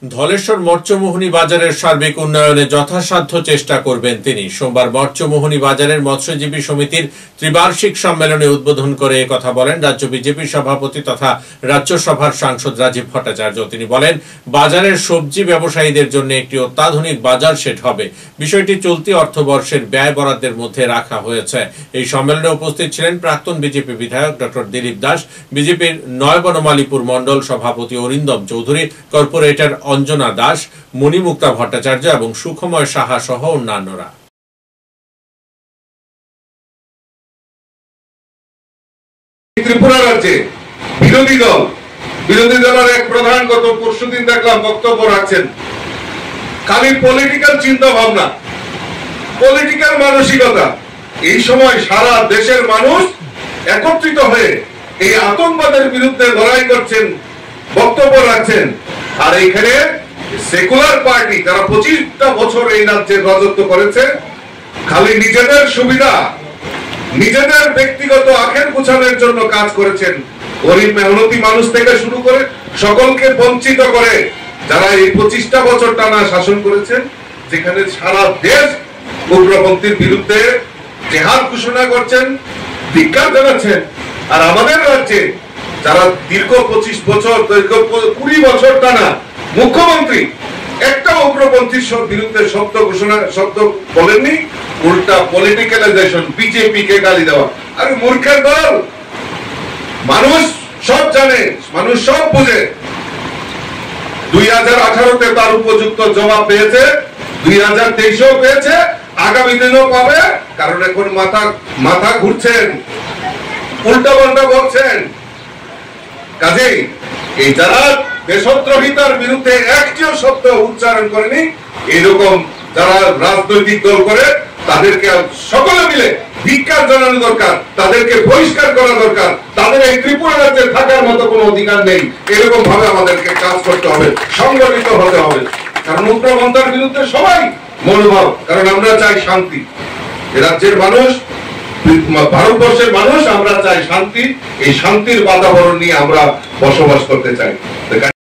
ধলেশ্বর মৎস্যমোহনী বাজারের সার্বিক উন্নয়নে যথাসাধ্য চেষ্টা করবেন তিনি। সোমবার মৎস্যমোহনী বাজারের মৎস্যজীবী সমিতির ত্রিবার্ষিক সম্মেলনে উদ্বোধন করে একথা বলেন রাজ্য বিজেপির সভাপতি তথা রাজ্যসভার সাংসদ রাজীব ভট্টাচার্য। তিনি বলেন, বাজারের সবজি ব্যবসায়ীদের জন্য একটি অত্যাধুনিক বাজার শেড হবে। বিষয়টি চলতি অর্থবর্ষের ব্যয় বরাদ্দের মধ্যে রাখা হয়েছে। এই সম্মেলনে উপস্থিত ছিলেন প্রাক্তন বিজেপি বিধায়ক ডক্টর দিলীপ দাস, বিজেপির নয়বনমালীপুর মন্ডল সভাপতি অরিন্দম চৌধুরী, কর্পোরেটর অঞ্জনা দাস, মণিমুক্তা ভট্টাচার্য এবং সুখময় সাহা সহ অন্যান্যরা। ত্রিপুরা রাজ্যে বিরোধী দলের এক প্রধান গত পরশুদিন দেখলাম বক্তব্য রাখছেন, খালি পলিটিক্যাল চিন্তা ভাবনা, পলিটিক্যাল মানসিকতা। এই সময় সারা দেশের মানুষ একত্রিত হয়ে এই আতঙ্কবাদের বিরুদ্ধে লড়াই করছেন, বক্তব্য রাখছেন। আর এইখানে সেকুলার পার্টি যারা 25টা বছর এই রাজ্যে রাজত্ব করেছে, খালি নিজেদের সুবিধা, নিজেদের ব্যক্তিগত আখের গুছানোর জন্য কাজ করেছেন। গরিব মেহনতি মানুষ থেকে শুরু করে সকলকে বঞ্চিত করে যারা এই 25টা বছর টানা শাসন করেছেন, যেখানে সারা দেশ উগ্রপন্থীর বিরুদ্ধে জেহাদ ঘোষণা করছেন, ধিক্কার জানাচ্ছেন। আর আমাদের রাজ্যে যারা দীর্ঘ 25 বছর, দীর্ঘ 20 বছর টানা মুখ্যমন্ত্রী একটা উগ্রপন্থীর বিরুদ্ধে শব্দ বলেননি, উল্টা পলিটিক্যালাইজেশন, বিজেপি কে গালি দেওয়া। আরে মূর্খের দল, মানুষ সব জানে, মানুষ সব বুঝে। 2018-তে তার উপযুক্ত জবাব পেয়েছে, 2023-এও পেয়েছে, আগামী দিনেও পাবে। কারণ এখন মাথা ঘুরছেন, উল্টা পাল্টা বলছেন। কাজেই এই যারা দেশদ্রোহিতার বিরুদ্ধে একটিও শব্দ উচ্চারণ করেনি, এরকম যারা রাজনৈতিক দল করে, তাদেরকে সকলে মিলে ধিক্কার জানানো দরকার, তাদেরকে বহিষ্কার করা দরকার। তাদের এই ত্রিপুরা রাজ্যে থাকার মতো কোনো অধিকার নেই। এরকম ভাবে আমাদেরকে কাজ করতে হবে, সংগঠিত হতে হবে। কারণ উগ্রপন্থার বিরুদ্ধে সবাই মনোভাব, কারণ আমরা চাই শান্তি। এ রাজ্যের মানুষ, ভারতবর্ষের মানুষ আমরা চাই শান্তি। এই শান্তির বাতাবরণ নিয়ে আমরা বসবাস করতে চাই।